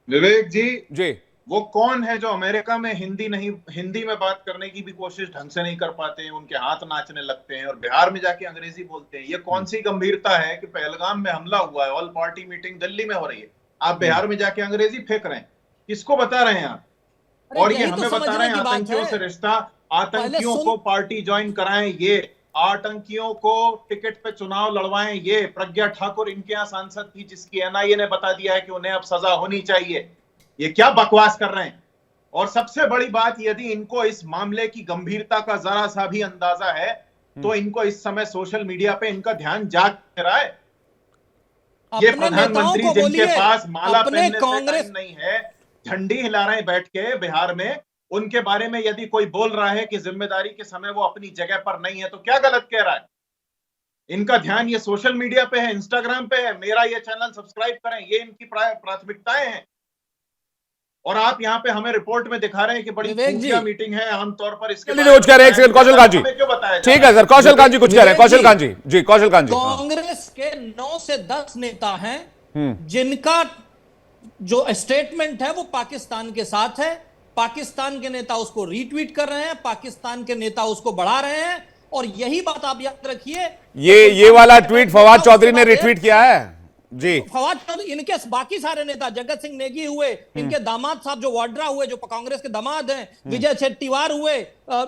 विवेक जी, वो कौन है जो अमेरिका में हिंदी में बात करने की भी कोशिश ढंग से नहीं कर पाते हैं, उनके हाथ नाचने लगते हैं और बिहार में जाके अंग्रेजी बोलते हैं? ये कौन सी गंभीरता है कि पहलगाम में हमला हुआ है, ऑल पार्टी मीटिंग दिल्ली में हो रही है, आप बिहार में जाके अंग्रेजी फेंक रहे हैं? किसको बता रहे हैं आप? और ये हमें बता रहे हैं आतंकियों से रिश्ता, आतंकियों को पार्टी ज्वाइन कराएं, ये आतंकियों को टिकट पे चुनाव लड़वाएं, ये प्रज्ञा ठाकुर इनके यहाँ सांसद थी जिसकी एनआईए ने बता दिया है कि उन्हें अब सजा होनी चाहिए। ये क्या बकवास कर रहे हैं? और सबसे बड़ी बात, यदि इनको इस मामले की गंभीरता का जरा सा भी अंदाजा है तो इनको इस समय सोशल मीडिया पे इनका ध्यान जाग रहा है। ये प्रधानमंत्री जिनके पास माला पहनने से टाइम नहीं है, झंडी हिला रहे हैं बैठ के बिहार में, उनके बारे में यदि कोई बोल रहा है कि जिम्मेदारी के समय वो अपनी जगह पर नहीं है, तो क्या गलत कह रहा है? इनका ध्यान ये सोशल मीडिया पे है, इंस्टाग्राम पे है, मेरा ये चैनल सब्सक्राइब करें, ये इनकी प्राथमिकताएं हैं। और आप यहाँ पे हमें रिपोर्ट में दिखा रहे हैं कि बड़ी खुफिया मीटिंग है, आमतौर पर इसके कौशल कांत जी, ठीक है सर, कौशल कांत जी कुछ कह रहे हैं। कौशल कांत जी, कौशल कांत जी, कांग्रेस के 9 से 10 नेता हैं जिनका जो स्टेटमेंट है वो पाकिस्तान के साथ है। पाकिस्तान के नेता उसको रीट्वीट कर रहे हैं, पाकिस्तान के नेता उसको बढ़ा रहे हैं। और यही बात आप याद रखिए, ये वाला ट्वीट फवाद चौधरी ने रिट्वीट किया है जी। फवाद चौधरी, इनके बाकी सारे नेता, जगत सिंह नेगी हुए, इनके दामाद साहब जो वाड्रा हुए, जो कांग्रेस के दामाद हैं, विजय शेट्टीवार हुए,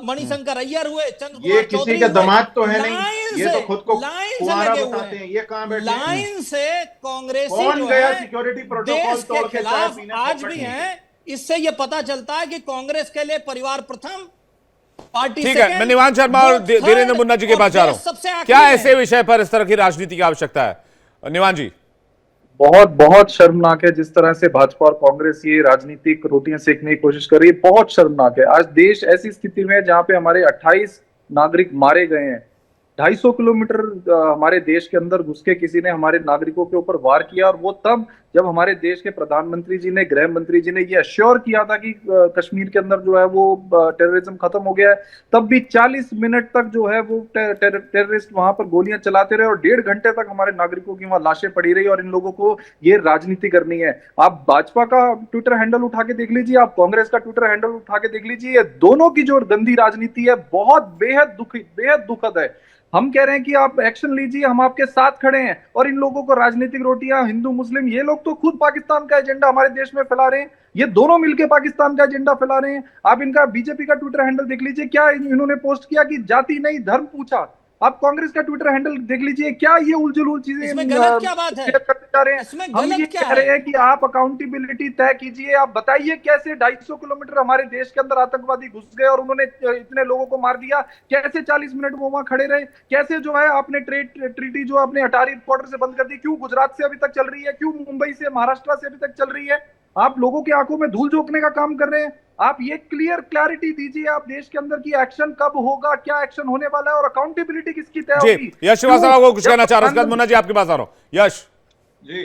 मणिशंकर अय्यर हुए, ये किसी के दामाद तो है नहीं, ये तो खुद को कुंवारा बताते हैं। ये कहां बैठे लाइन से कांग्रेस कौन गया सिक्योरिटी प्रोटोकॉल तोड़ के खिलाफ आज भी हैं। इससे यह पता चलता है कि कांग्रेस के लिए परिवार प्रथम, पार्टी ठीक है। मैं निवान शर्मा और धीरेन्द्र मुन्ना जी के पास जा रहा हूं। क्या ऐसे विषय पर इस तरह की राजनीति की आवश्यकता है? निवान जी, बहुत शर्मनाक है जिस तरह से भाजपा और कांग्रेस ये राजनीतिक रोटियां सेकने की कोशिश कर रही है। बहुत शर्मनाक है। आज देश ऐसी स्थिति में है जहां पे हमारे 28 नागरिक मारे गए हैं। 250 किलोमीटर हमारे देश के अंदर घुस के किसी ने हमारे नागरिकों के ऊपर वार किया, और वो तब जब हमारे देश के प्रधानमंत्री जी ने, गृह मंत्री जी ने ये अश्योर किया था कि कश्मीर के अंदर जो है वो टेररिज्म खत्म हो गया है। तब भी 40 मिनट तक जो है वो टेररिस्ट वहां पर गोलियां चलाते रहे और 1.5 घंटे तक हमारे नागरिकों की वहां लाशें पड़ी रही। और इन लोगों को ये राजनीति करनी है। आप भाजपा का ट्विटर हैंडल उठा के देख लीजिए, आप कांग्रेस का ट्विटर हैंडल उठा के देख लीजिए, ये दोनों की जो गंदी राजनीति है बहुत बेहद दुखद है। हम कह रहे हैं कि आप एक्शन लीजिए, हम आपके साथ खड़े हैं। और इन लोगों को राजनीतिक रोटियां, हिंदू मुस्लिम, ये लोग तो खुद पाकिस्तान का एजेंडा हमारे देश में फैला रहे हैं। ये दोनों मिलकर पाकिस्तान का एजेंडा फैला रहे हैं। आप इनका बीजेपी का ट्विटर हैंडल देख लीजिए, क्या इन्होंने पोस्ट किया कि जाति नहीं धर्म पूछा। आप कांग्रेस का ट्विटर हैंडल देख लीजिए, क्या ये उलझुल चीजें इसमें गलत क्या बात है? हम ये कह रहे हैं कि आप अकाउंटेबिलिटी तय कीजिए। आप बताइए कैसे 250 किलोमीटर हमारे देश के अंदर आतंकवादी घुस गए और उन्होंने इतने लोगों को मार दिया। कैसे 40 मिनट वो वहां खड़े रहे? कैसे जो है आपने ट्रीटी जो आपने अटारी बॉर्डर से बंद कर दी, क्यों गुजरात से अभी तक चल रही है? क्यों मुंबई से, महाराष्ट्र से अभी तक चल रही है? आप लोगों की आंखों में धूल झोंकने का काम कर रहे हैं। आप ये क्लैरिटी दीजिए, आप देश के अंदर की एक्शन कब होगा, क्या एक्शन होने वाला है और अकाउंटेबिलिटी किसकी तय होगी? यश श्रीवास्तव को कुछ कहना चाह रहा हूं। मुन्ना जी आपके पास आ रहा हूं। यश जी,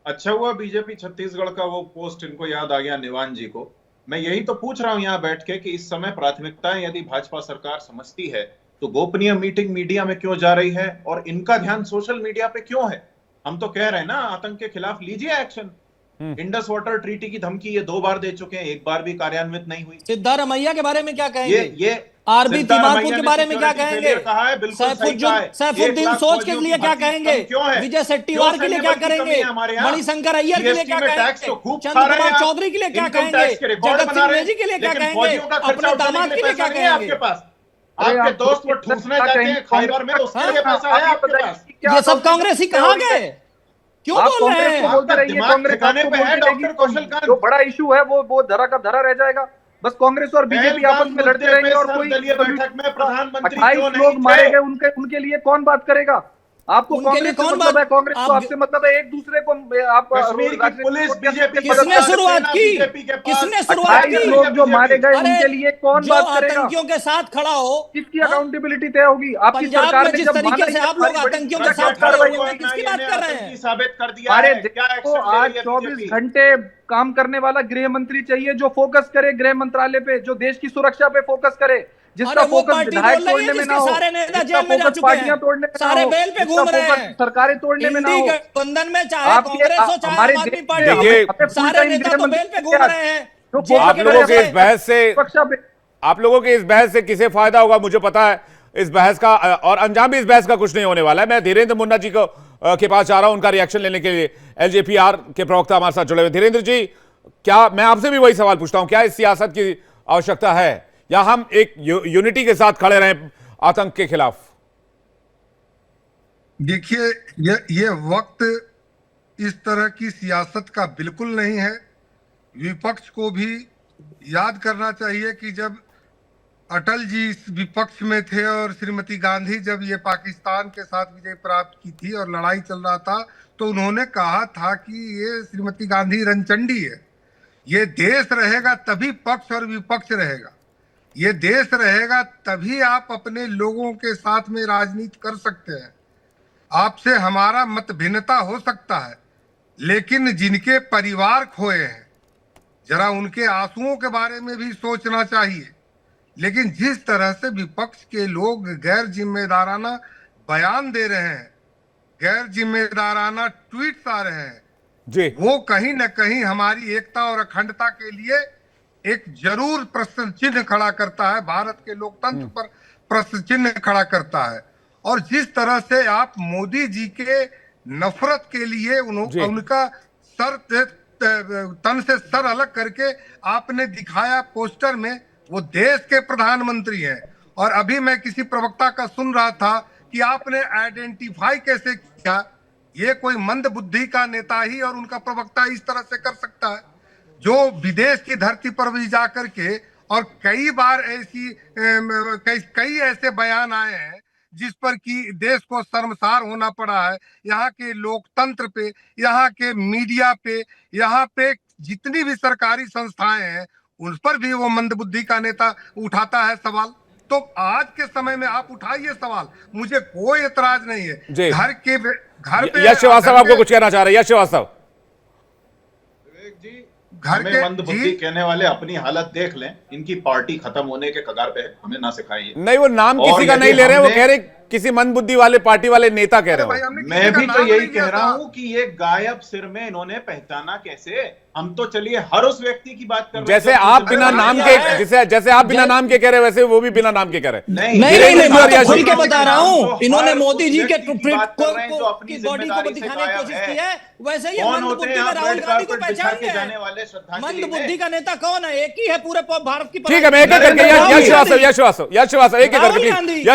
अच्छा हुआ बीजेपी छत्तीसगढ़ का वो पोस्ट इनको याद आ गया, निवान जी को। मैं यही तो पूछ रहा हूं यहाँ बैठ के कि इस समय प्राथमिकताएं यदि भाजपा सरकार समझती है तो गोपनीय मीटिंग मीडिया में क्यों जा रही है और इनका ध्यान सोशल मीडिया पे क्यों है? हम तो कह रहे हैं ना, आतंक के खिलाफ लीजिए एक्शन। इंडस वाटर ट्रीटी की धमकी ये 2 बार दे चुके हैं, 1 बार भी कार्यान्वित नहीं हुई। सिद्धारमैया के बारे में क्या कहेंगे? आरबी सिद्धार्थ तिवारी भैया के ने बारे में क्या security कहेंगे? failure कहा है, बिल्कुल सही कहा है। सैफुद्दीन 1 लाख सोच के फौजियों लिए की क्या भर्ती कहेंगे? क्यों है? विजय सेट्टीवार के लिए क्या क्यों सैन्य बल की कमी करेंगे? है हमारे यहाँ? मणिशंकर अय्यर के लिए GST क्या में कहेंगे? टैक्स तो खूब चंद्र खा रहे हैं कुमार आप। चौधरी के लिए क्या इनकम कहेंगे? टैक्स के रिकॉर्ड जगत बना सिंह रहे हैं, नेगी के लिए क्या लेकिन कहेंगे? फौजियों का खर्चा अपने उठाने दामाद के के लिए लिए क्या पैसा नहीं है कहेंगे? आपके पास। अरे आपके आप दोस्त वो ठूसने जाते हैं खाइबर में, उसके लिए पैसा है आपके पास। ये सब कांग्रेस ही कहाँ गए? क्यों आप बोल रहे कांग्रेस को हैं? बोलते आपका रहिए, दिमाग कांग्रेस ठिकाने आपको पे है, बोलती रहेगी। डॉक्टर कौशल जो कांत। बड़ा इशू है वो धरा का धरा रह जाएगा। बस कांग्रेस और बीजेपी पहलगाम आपस में लड़ते मुद्दे रहेंगे पे और कोई सर्वदलीय बैठक में प्रधानमंत्री 28 क्यों नहीं लोग मारे थे? गए, उनके लिए कौन बात करेगा? आपको उनके लिए कांग्रेस से कौन मतलब है, बात- कांग्रेस को आप- आपसे मतलब है, एक दूसरे को आप कश्मीर की पुलिस बीजेपी के किसने पास, शुरुआत सेना की? बीजेपी के पास, किसने शुरुआत 28 की? लोग जो मारे गए अरे, उनके लिए कौन जो बात करेगा? आतंकियों के साथ खड़ा हो, किसकी हाँ? अकाउंटेबिलिटी तय होगी? आपकी पंजाब सरकार में ने जिस जब तरीके माना से ही आप लोग बड़ी- आतंकियों क्या के साथ खड़े कार्रवाई हुए हैं, होगी? किसकी बात कर रहे हैं? साबित कर दिया अरे है। क्या देखो, एक्शन ले आज रही है 24 बीजेपी? घंटे काम करने वाला गृह मंत्री चाहिए, जो फोकस करे गृह मंत्रालय पे, जो देश की सुरक्षा पे फोकस करे, जिसका अरे वो फोकस पार्टी विधायक बोल रही है तोड़ने में ना जिसके हो, सारे नेता जिसका जेल में जा फोकस चुके हैं, पार्टियां तोड़ने में ना सारे हो, बेल पे जिसका घूम रहे फोकस हैं, सरकारें तोड़ने में ना इंडी हो। गठबंधन में चाहे आपके कांग्रेस हो चाहे हमारे आम आदमी देश पार्टी हो, देखिए, सारे नेता तो बेल पे घूम रहे हैं। जो जेल आप के लोगों वजह के से- इस बहस से सुरक्षा पे आप लोगों के इस बहस से किसे फायदा होगा मुझे पता है। इस बहस का और अंजाम भी इस बहस का कुछ नहीं होने वाला है। मैं धीरेन्द्र मुन्ना जी को के पास जा रहा हूं उनका रिएक्शन लेने के लिए। एलजेपीआर के प्रवक्ता हमारे साथ जुड़े हुए। धीरेन्द्र जी, क्या मैं आपसे भी वही सवाल पूछता हूं, क्या इस सियासत की आवश्यकता है या हम एक यूनिटी के साथ खड़े रहें आतंक के खिलाफ? देखिए, ये वक्त इस तरह की सियासत का बिल्कुल नहीं है। विपक्ष को भी याद करना चाहिए कि जब अटल जी इस विपक्ष में थे और श्रीमती गांधी जब ये पाकिस्तान के साथ विजय प्राप्त की थी और लड़ाई चल रहा था, तो उन्होंने कहा था कि ये श्रीमती गांधी रनचंडी है। ये देश रहेगा तभी पक्ष और विपक्ष रहेगा। ये देश रहेगा तभी आप अपने लोगों के साथ में राजनीति कर सकते हैं। आपसे हमारा मत भिन्नता हो सकता है, लेकिन जिनके परिवार खोए हैं, जरा उनके आंसुओं के बारे में भी सोचना चाहिए। लेकिन जिस तरह से विपक्ष के लोग गैर जिम्मेदाराना बयान दे रहे हैं, गैर जिम्मेदाराना ट्वीट्स आ रहे हैं जी, वो कहीं न कहीं हमारी एकता और अखंडता के लिए एक जरूर प्रश्न चिन्ह खड़ा करता है, भारत के लोकतंत्र पर प्रश्न चिन्ह खड़ा करता है। और जिस तरह से आप मोदी जी के नफरत के लिए उनका सर तन से सर अलग करके आपने दिखाया पोस्टर में, वो देश के प्रधानमंत्री हैं। और अभी मैं किसी प्रवक्ता का सुन रहा था कि आपने आइडेंटिफाई कैसे किया, ये कोई मंद बुद्धि का नेता ही और उनका प्रवक्ता इस तरह से कर सकता है, जो विदेश की धरती पर भी जाकर के, और कई बार कई ऐसे बयान आए हैं जिस पर कि देश को शर्मसार होना पड़ा है। यहाँ के लोकतंत्र पे, यहाँ के मीडिया पे, यहाँ पे जितनी भी सरकारी संस्थाएं हैं उन पर भी वो मंदबुद्धि का नेता उठाता है सवाल। तो आज के समय में आप उठाइए सवाल, मुझे कोई एतराज नहीं है। घर पे यश श्रीवास्तव आपको कुछ कहना चाह रहे हैं? यश श्रीवास्तव, हमें मंदबुद्धि कहने वाले अपनी हालत देख लें। इनकी पार्टी खत्म होने के कगार पे है, हमें ना सिखाइए। नहीं, वो नाम किसी का नहीं ले रहे हैं, वो कह रहे किसी मंदबुद्धि वाले पार्टी वाले नेता कह रहे हो। मैं भी तो यही कह रहा हूं कि ये गायब सिर में इन्होंने पहचाना कैसे? हम तो चलिए हर उस व्यक्ति की बात कर रहे हैं जैसे आप बिना नाम के, जैसे आप बिना नाम के कह रहे हैं, वैसे वो भी बिना नाम के कह रहे हैं। नहीं, मैं खुल के बता रहा हूँ, इन्होंने मोदी जी के बॉडी को दिखाने की कोशिश की है, वैसे ही मंदबुद्धि में राहुल गांधी को पहचान गया है। मंदबुद्धि का नेता कौन है? एक ही है पूरे भारत की। ठीक है, मैं एक एक करके यश श्रीवास्तव एक एक करके please.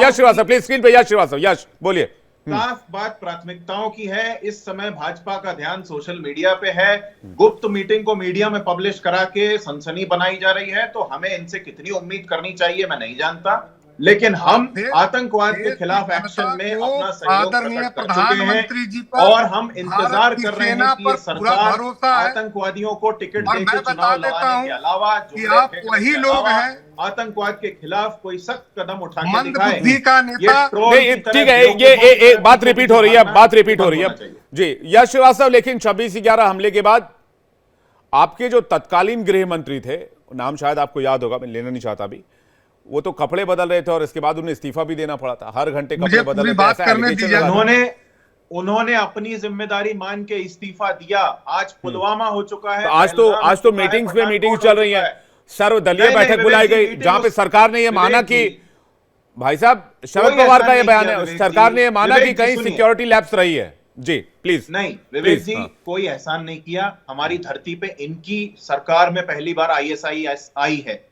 Yash Srivastava please screen पे। यश श्रीवास्तव, यश बोलिए। साफ बात प्राथमिकताओं की है। इस समय भाजपा का ध्यान सोशल मीडिया पे है। गुप्त मीटिंग को मीडिया में पब्लिश करा के सनसनी बनाई जा रही है, तो हमें इनसे कितनी उम्मीद करनी चाहिए मैं नहीं जानता। लेकिन हम आतंकवाद के खिलाफ एक्शन में अपना सहयोग प्रकट कर चुके हैं और हम इंतजार कर रहे हैं कि ये सरकार आतंकवादियों को टिकट देकर चुनाव लड़वाने के अलावा आप वही लोग हैं आतंकवाद के खिलाफ कोई सख्त कदम उठा के मंदबुद्धि का नेता। ठीक है, ये बात रिपीट हो रही है, जी यश श्रीवास्तव। लेकिन 26/11 हमले के बाद आपके जो तत्कालीन गृह मंत्री थे, नाम शायद आपको याद होगा, मैं लेना नहीं चाहता अभी, वो तो कपड़े बदल रहे थे और इसके बाद उन्हें इस्तीफा भी देना पड़ा था। हर घंटे कपड़े बदल रहे थे। उन्होंने अपनी जिम्मेदारी मान के इस्तीफा दिया। आज पुलवामा हो चुका है। आज तो मीटिंग्स पे मीटिंग्स चल रही हैं। सर्वदलीय नहीं, बैठक नहीं, बुलाई विवेक जी, गई मीटिंग जहां पे उस- सरकार ने यह माना विवेक कि जी, भाई साहब शरद कोई पवार ऐसा का यह नहीं बयान किया, है, विवेक सरकार जी। ने यह माना कि विवेक जी, कहीं सुनिए। सिक्योरिटी लैप्स रही है। जी प्लीज। नहीं विवेक प्लीज, जी, हाँ। कोई एहसान नहीं किया। हमारी धरती पे इनकी सरकार में पहली बार आईएसआईएस आई है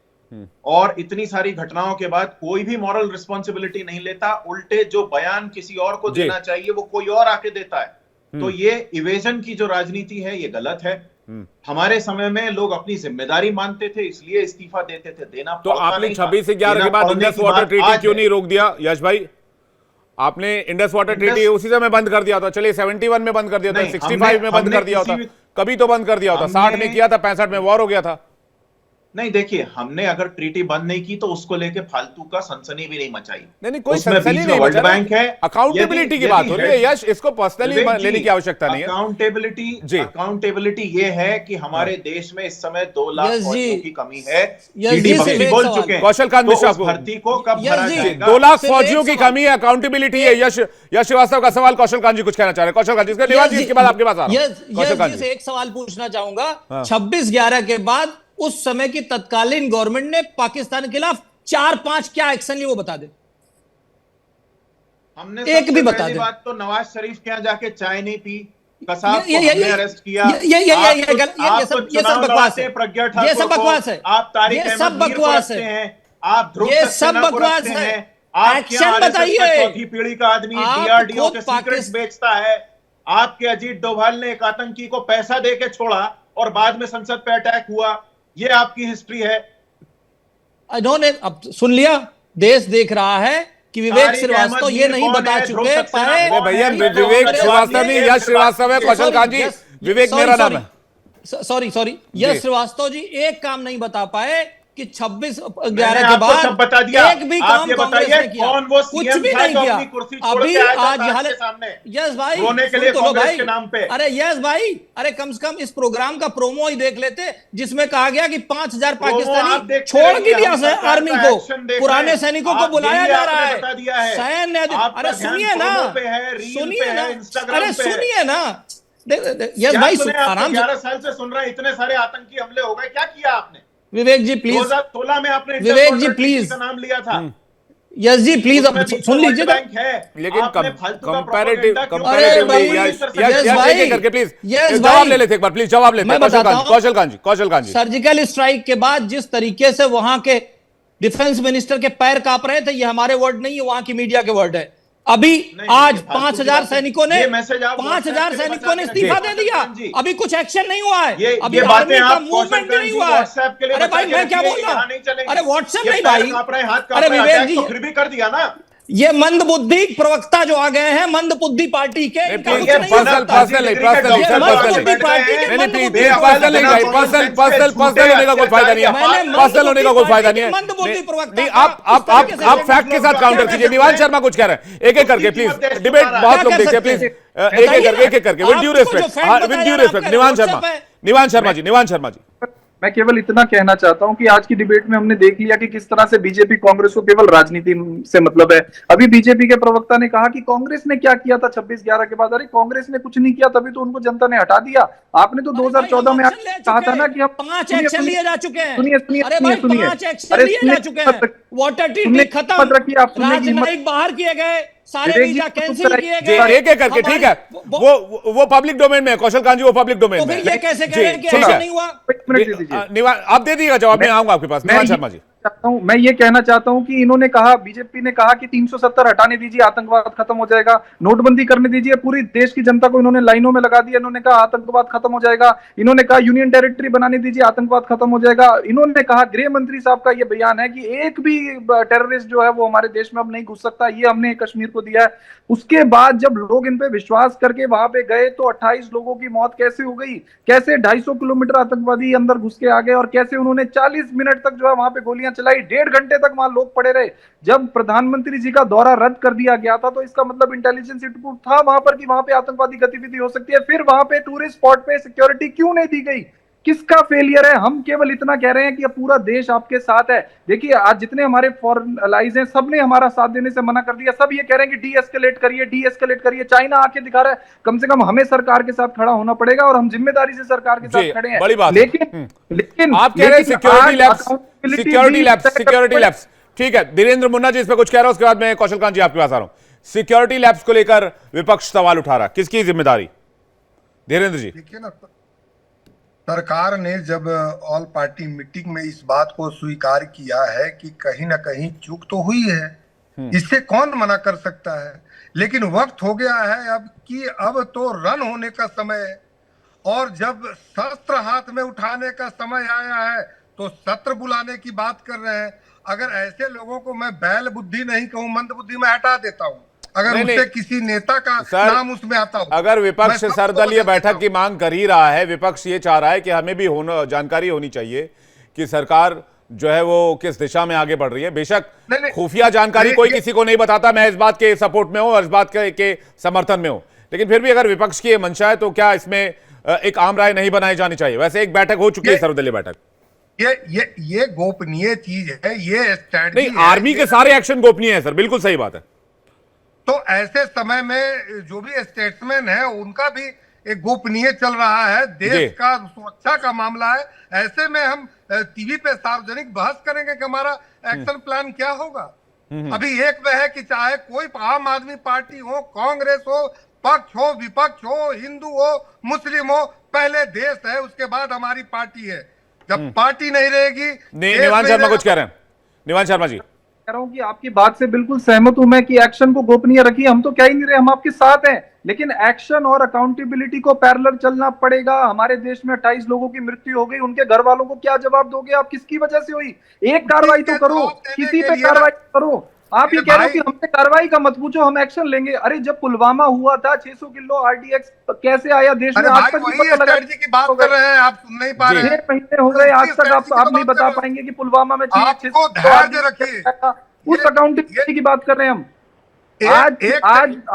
और इतनी सारी घटनाओं के बाद कोई भी मॉरल रिस्पॉन्सिबिलिटी नहीं लेता। उल्टे जो बयान किसी और को जी। देना चाहिए वो कोई और आके देता है। तो ये इवेजन की जो राजनीति है ये गलत है। हमारे समय में लोग अपनी जिम्मेदारी मानते थे, इसलिए इस्तीफा देते थे। देना तो पड़ता आपने नहीं था। 26 से 11 देना के बाद पड़ने इंडस की वाटर बात ट्रीटी आज क्यों है। नहीं रोक दिया यश भाई? आपने इंडस वाटर ट्रीटी उसी समय बंद कर दिया था। चलिए 71 में बंद कर दिया था, नहीं, 65 में बंद हमने कर दिया होता, किसी कभी तो बंद कर दिया होता। 60 में किया था, 65 में वॉर हो गया था। नहीं देखिए, हमने अगर ट्रीटी बंद नहीं की तो उसको लेके फालतू का सनसनी भी नहीं मचाई। नहीं कोई उसमें सनसनी बीच में नहीं वर्ल्ड मचा। बैंक है। अकाउंटेबिलिटी की बात हो रही है यश, इसको पर्सनली लेने की आवश्यकता नहीं है। अकाउंटेबिलिटी ये है कि हमारे देश में इस समय 2 लाख यस जी। फौजियों की कमी है। यस जी, डीडी सिर्फ बख्शी एक बोल सवाल। चुके हैं। कौशल कांत तो मिश्रा उस को भर्ती को कब यस भरा जी। जाएगा? 2 लाख सिर्फ फौजियों एक की सवाल। कमी है, अकाउंटेबिलिटी है। यश श्रीवास्तव का सवाल कौशल कांत जी कुछ कहना चाह रहे हैं। कौशल कांत जी, इसका निवास जी, इसके बाद आपके पास आ रहा हूं। कौशल कांत यस जी। एक सवाल पूछना चाहूंगा। हाँ। 26/11 के बाद उस समय की तत्कालीन गवर्नमेंट ने पाकिस्तान के खिलाफ 4-5 क्या एक्शन लिए वो बता दे। हमने एक सबसे भी बता पहली दे। बात तो नवाज शरीफ के यहाँ जाके चाय नहीं पी। कसाब को ये हमने अरेस्ट किया। ये सब बकवास है। प्रज्ञा ये सब ठाकुर को, बकवास है। आप तारिक ये अहमद सब मीर को बकवास रखते है। हैं, आप ध्रुव ये सक्सेना सब को बकवास रखते है। हैं। आपके एक्शन यहाँ RSS का बताइए। चौथी पीढ़ी का आदमी आप डीआरडीओ खुद के सीक्रेट्स पाकिस्तान- बेचता है। आपके अजीत डोभाल ने एक आतंकी को पैसा दे के छोड़ा और बाद में संसद पे अटैक हुआ। ये आपकी हिस्ट्री है। इन्होंने अब सुन लिया, देश देख रहा है कि विवेक तारिक श्रीवास्तव अहमद ये मीर नहीं कौन बता है? ध्रुव चुके सक्सेना पाए। कौन अरे भैया, है? विवेक श्रीवास्तव नहीं, यश श्रीवास्तव है। कौशल कांत जी, विवेक मेरा नाम है। सॉरी यश श्रीवास्तव जी एक काम नहीं बता पाए कि 26/11 मैंने के आपको बाद सब बता दिया। एक भी आप काम ये कांग्रेस बताइए ने किया, कौन वो कुछ CM भी था नहीं जो किया। अपनी कुर्सी छोड़ अभी के आया था आज ताज हालत के सामने यस भाई रोने के सुन लिए तो लो कांग्रेस भाई। के नाम पे। अरे यस भाई, अरे कम से कम इस प्रोग्राम का प्रोमो ही देख लेते जिसमें कहा गया कि 5,000 प्रोमो आप पाकिस्तानी देखते छोड़ रहिए, की दिया हम सरकार आर्मी का को, एक्शन देख रहे पुराने हैं। सैनिकों को आप बुलाया यही जा आपने रहा है। बता दिया है। सैन्य आपका अरे ध्यान सुनिए ना, प्रोमो पे है, रील सुनिए पे ना, है, इंस्टाग्राम अरे पे है। सुनिए ना। यस क्या भाई सुने? आप आराम से। 11 साल से सुन रहे हैं, इतने सारे आतंकी हमले हो गए, क्या किया आपने? विवेक जी प्लीज, 2016 में आपने विवेक जी, इंटरनेशनल प्लीज। का नाम लिया था। यस जी प्लीज, अब उसमें बीच में सुन लीजिए वर्ल्ड बैंक है। लेकिन आपने फालतू का कंपैरेटिव प्रोपेगेंडा क्यों अरे कर रहे भाई, हो? यश यस यश भाई, एक करके प्लीज यस जवाब भाई। ले लेते एक बार, प्लीज जवाब लेते मैं हैं। बताता हूं। कौशल कांत जी। सर्जिकल स्ट्राइक के बाद जिस तरीके से वहां के डिफेंस मिनिस्टर के पैर कांप रहे थे, ये हमारे वर्ड नहीं है, वहां की मीडिया के वर्ड है। अभी नहीं, आज ये फालतू 5,000 की सैनिकों ने ये मैसेज आप 5,000 WhatsApp पे सैनिकों ने बचा के इस्तीफा रखिए। दे दिया। जी। अभी कुछ एक्शन नहीं हुआ है। अभी ये बातें आर्मी का आप मूवमेंट भी नहीं हुआ है। WhatsApp के लिए अरे बचा भाई के मैं क्या रखिए, बोल रहा यहाँ नहीं हूँ? चलेंगे। अरे व्हाट्सएप ये नहीं पैर भाई। कांप रहे हैं, हाथ कांप अरे रहे हैं, विवेक अटैक जी, तो फिर भी कर दिया ना। ये मंदबुद्धि प्रवक्ता जो आ गए हैं, मंदबुद्धि पार्टी के, इनका कुछ नहीं हो सकता। पर्सनल नहीं, मंदबुद्धि पार्टी के, नहीं प्लीज मंदबुद्धि पर्सनल नहीं भाई, पर्सनल होने का कोई फायदा नहीं है। मैंने पर्सनल होने का कोई फायदा नहीं है। मंदबुद्धि प्रवक्ता नहीं, का आप इस तरीके से आप फैक्ट के साथ काउंटर कीजिए। निवान शर्मा कुछ कह रहे हैं, एक एक करके प्लीज। डिबेट बहुत लोग देखते हैं, प्लीज एक एक करके विद ड्यू रिस्पेक्ट। निवान शर्मा जी। मैं केवल इतना कहना चाहता हूं कि आज की डिबेट में हमने देख लिया कि किस तरह से बीजेपी कांग्रेस को केवल राजनीति से मतलब है। अभी बीजेपी के प्रवक्ता ने कहा कि कांग्रेस ने क्या किया था 26/11 के बाद। अरे कांग्रेस ने कुछ नहीं किया, तभी तो उनको जनता ने हटा दिया। आपने तो 2014 में कहा था ना कि हम 5 एक्शन लिए जा चुके हैं। सुनिए अरे भाई 5 एक्शन लिए जा चुके हैं। वाटर ट्रीटमेंट खत्म, राजनयिक बाहर किए गए, सारे वीजा कैंसिल किए गए। एक एक करके ठीक है। वो पब्लिक डोमेन में है कौशल कांत जी, वो पब्लिक डोमेन में। फिर ये कैसे कह रहे हैं कि ऐसा नहीं हुआ? आप दे दीजिएगा जवाब, मैं आऊंगा आपके पास। निवान शर्मा जी, मैं ये कहना चाहता हूं कि इन्होंने कहा, बीजेपी ने कहा कि 370 हटाने दीजिए, आतंकवाद खत्म हो जाएगा, नोटबंदी करने दीजिए। पूरी देश की जनता को इन्होंने लाइनों में लगा दिया। इन्होंने कहा आतंकवाद खत्म हो जाएगा। इन्होंने कहा यूनियन टेरिटरी बनाने दीजिए, आतंकवाद खत्म हो जाएगा। इन्होंने कहा, गृह मंत्री साहब का ये बयान है कि एक भी टेररिस्ट जो है वो हमारे देश में अब नहीं घुस सकता, ये हमने कश्मीर को दिया है। उसके बाद जब लोग इन पे विश्वास करके वहां पे गए तो 28 लोगों की मौत कैसे हो गई, कैसे 250 किलोमीटर आतंकवादी अंदर घुस के आ गए और कैसे उन्होंने 40 मिनट तक जो है वहां पे गोलियां चलाई, 1.5 घंटे तक वहां लोग पड़े रहे। जब प्रधानमंत्री जी का दौरा रद्द कर दिया गया था तो इसका मतलब इंटेलिजेंस इनपुट था वहां पर कि वहां पे आतंकवादी गतिविधि हो सकती है। फिर वहां पे टूरिस्ट स्पॉट पे सिक्योरिटी क्यों नहीं दी गई? किसका फेलियर है? हम केवल इतना कह रहे हैं कि अब पूरा देश आपके साथ है। देखिए आज जितने हमारे फॉरेन अलाइज हैं सबने हमारा साथ देने से मना कर दिया। सब ये कह रहे हैं कि डी एस्केलेट करिए। चाइना आके दिखा रहा है। कम से कम हमें सरकार के साथ खड़ा होना पड़ेगा और हम जिम्मेदारी से सरकार के साथ खड़े हैं। बड़ी बात है। लेकिन आप कह रहे हैं सिक्योरिटी लैब्स, ठीक है। धीरेन्द्र मुन्ना जी इस पे कुछ कह रहा है, उसके बाद मैं कौशल कांत जी आपके पास आ रहा हूं। सिक्योरिटी लैब्स को लेकर विपक्ष सवाल उठा रहा है, किसकी जिम्मेदारी? धीरेन्द्र जी। देखिए ना, सरकार ने जब ऑल पार्टी मीटिंग में इस बात को स्वीकार किया है कि कहीं ना कहीं चूक तो हुई है, इससे कौन मना कर सकता है। लेकिन वक्त हो गया है अब कि अब तो रन होने का समय है, और जब शस्त्र हाथ में उठाने का समय आया है तो सत्र बुलाने की बात कर रहे हैं। अगर ऐसे लोगों को मैं बैल बुद्धि नहीं कहूं, मंद बुद्धि में हटा देता हूं, अगर उससे किसी नेता का नाम उसमें आता हो। अगर विपक्ष सर्वदलीय बैठक की मांग कर ही रहा है, विपक्ष ये चाह रहा है कि हमें भी जानकारी होनी चाहिए कि सरकार जो है वो किस दिशा में आगे बढ़ रही है। बेशक खुफिया जानकारी कोई किसी को नहीं बताता, मैं इस बात के सपोर्ट में हूं और इस बात के समर्थन में हूं, लेकिन फिर भी अगर विपक्ष की मंशा है तो क्या इसमें एक आम राय नहीं बनाई जानी चाहिए? वैसे एक बैठक हो चुकी है, सर्वदलीय बैठक। ये गोपनीय चीज है, ये स्ट्रैटेजी नहीं, आर्मी के सारे एक्शन गोपनीय है सर, बिल्कुल सही बात है। तो ऐसे समय में जो भी स्टेट्समैन है उनका भी एक गोपनीय चल रहा है, देश का सुरक्षा का मामला है। ऐसे में हम टीवी पे सार्वजनिक बहस करेंगे कि हमारा एक्शन प्लान क्या होगा? अभी एक में है कि चाहे कोई आम आदमी पार्टी हो, कांग्रेस हो, पक्ष हो, विपक्ष हो, हिंदू हो, मुस्लिम हो, पहले देश है उसके बाद हमारी पार्टी है। जब पार्टी नहीं रहेगी। निवान शर्मा कुछ कह रहे हैं? निवान शर्मा जी। कह रहा हूं कि आपकी बात से बिल्कुल सहमत हूं मैं कि एक्शन को गोपनीय रखिए। हम तो कह ही नहीं रहे, हम आपके साथ हैं, लेकिन एक्शन और अकाउंटेबिलिटी को पैरेलल चलना पड़ेगा। हमारे देश में 28 लोगों की मृत्यु हो गई, उनके घर वालों को क्या जवाब दोगे आप? किसकी वजह से हुई? एक कार्रवाई तो करो, किसी पे कार्रवाई करो। आप ये कह रहे हो कि हमसे कार्रवाई का मत पूछो, हम एक्शन लेंगे। अरे जब पुलवामा हुआ था 600 किलो आरडीएक्स कैसे आया देश में? आज तक वही स्ट्रेटजी की बात कर रहे हैं, आप सुन नहीं पा रहे हैं। 6 महीने हो गए आज तक आप नहीं बता पाएंगे कि पुलवामा में आपको धैर्य रखिए, उस अकाउंटेबिलिटी की बात कर रहे हैं हम।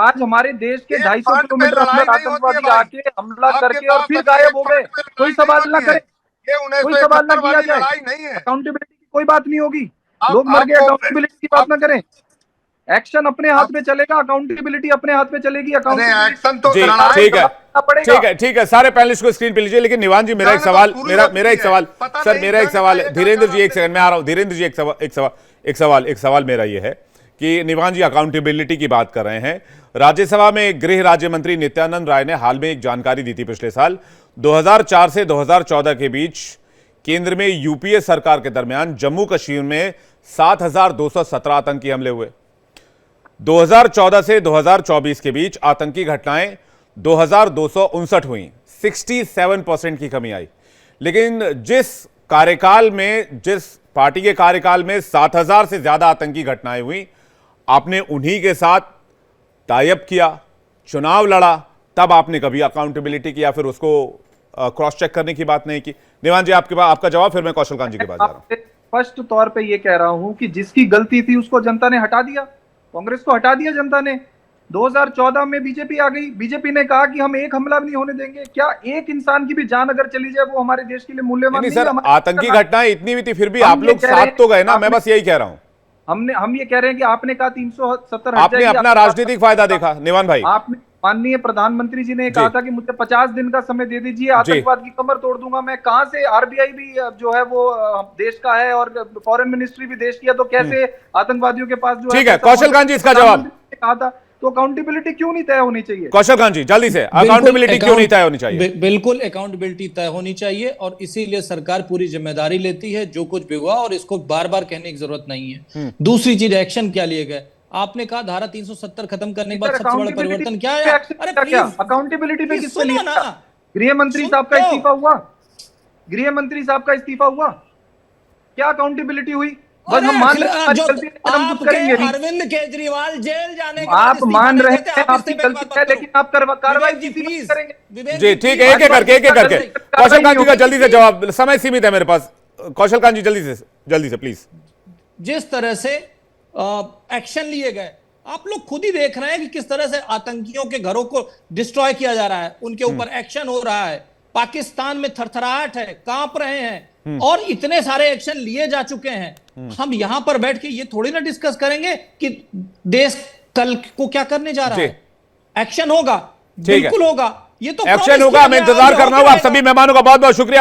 आज हमारे देश के 250 किलोमीटर अंदर आतंकवादी आके हमला करके और फिर गायब हो गए। कोई सवाल ना करे, कोई सवाल ना किया जाए, अकाउंटेबिलिटी की कोई बात नहीं होगी। लोग मर गए, अकाउंटेबिलिटी की बात ना करें। एक्शन अपने हाथ में चलेगा, अकाउंटेबिलिटी अपने हाथ में चलेगी। एक्शन तो ठीक है। सारे पैनलिस्ट को स्क्रीन पे लीजिए, लेकिन निवान जी मेरा एक सवाल है। धीरेन्द्र जी एक सेकंड, मैं आ रहा हूं। धीरेन्द्र जी एक सवाल मेरा ये है कि निवान जी अकाउंटेबिलिटी की बात कर रहे हैं। राज्यसभा में गृह राज्य मंत्री नित्यानंद राय ने हाल में एक जानकारी दी थी। पिछले साल 2004 से 2014 के बीच केंद्र में यूपीए सरकार के दरमियान जम्मू कश्मीर में 7,217 आतंकी हमले हुए। 2014 से 2024 के बीच आतंकी घटनाएं 2,259 हुई, 67% की कमी आई। लेकिन जिस पार्टी के कार्यकाल में 7,000 से ज्यादा आतंकी घटनाएं हुई, आपने उन्हीं के साथ टाई अप किया, चुनाव लड़ा, तब आपने कभी अकाउंटेबिलिटी की या फिर उसको क्रॉस चेक करने की बात नहीं की। निवान जी आपका जवाब, फिर मैं कौशल कांत जी के पास जा रहा हूं। स्पष्ट तौर पे ये कह रहा हूं कि जिसकी गलती थी उसको जनता ने हटा दिया, कांग्रेस को हटा दिया जनता ने। 2014 में बीजेपी आ गई, बीजेपी ने कहा कि हम एक हमला भी नहीं होने देंगे। क्या एक इंसान की भी जान अगर चली जाए वो हमारे देश के लिए मूल्यवान नहीं? सर, आतंकी घटनाएं इतनी भी थी, फिर भी आप लोग साथ तो गए ना। मैं बस यही कह रहा हूं। हम ये कह रहे हैं कि आपने कहा 370, आपने अपना राजनीतिक फायदा देखा। निवान भाई, आपने माननीय प्रधानमंत्री जी ने कहा था कि मुझे 50 दिन का समय दे दीजिए, आतंकवाद की कमर तोड़ दूंगा मैं। कहां से? आरबीआई भी जो है वो देश का है और फॉरेन मिनिस्ट्री भी देश की है, तो कैसे आतंकवादियों के पास जो ठीक है। कौशल कांत जी इसका जवाब कहा था, तो अकाउंटेबिलिटी क्यों नहीं तय होनी चाहिए? कौशल कांत जी जल्दी से, अकाउंटेबिलिटी क्यों नहीं तय होनी चाहिए? बिल्कुल अकाउंटेबिलिटी तय होनी चाहिए और इसीलिए सरकार पूरी जिम्मेदारी लेती है जो कुछ भी हुआ, और इसको बार बार कहने की जरूरत नहीं है। दूसरी चीज, एक्शन क्या लिए गए? आपने कहा धारा 370 खत्म करने के बाद सबसे बड़ा परिवर्तन क्या है? अरे प्लीज, अकाउंटेबिलिटी पे किससे लिया? गृह मंत्री साहब का इस्तीफा हुआ, गृह मंत्री साहब का इस्तीफा हुआ, क्या अकाउंटेबिलिटी हुई? बस हम मान रहे हैं हम कुछ करेंगे नहीं। अरविंद केजरीवाल जेल जाने के आप मान रहे हैं आपकी गलती है, लेकिन आप कार्रवाई प्लीज करेंगे। जी ठीक है, एक एक करके कौशल कांत जी का जल्दी से जवाब, समय सीमित है मेरे पास। कौशल कांत जी जल्दी से प्लीज। जिस तरह से एक्शन लिए गए, आप लोग खुद ही देख रहे हैं कि किस तरह से आतंकियों के घरों को डिस्ट्रॉय किया जा रहा है, उनके ऊपर एक्शन हो रहा है। पाकिस्तान में थरथराहट है, कांप रहे हैं और इतने सारे एक्शन लिए जा चुके हैं। हम यहां पर बैठ के ये थोड़ी ना डिस्कस करेंगे कि देश कल को क्या करने जा रहा है। एक्शन होगा, बिल्कुल होगा, ये तो एक्शन होगा, हमें इंतजार करना होगा। आप सभी मेहमानों का बहुत बहुत शुक्रिया।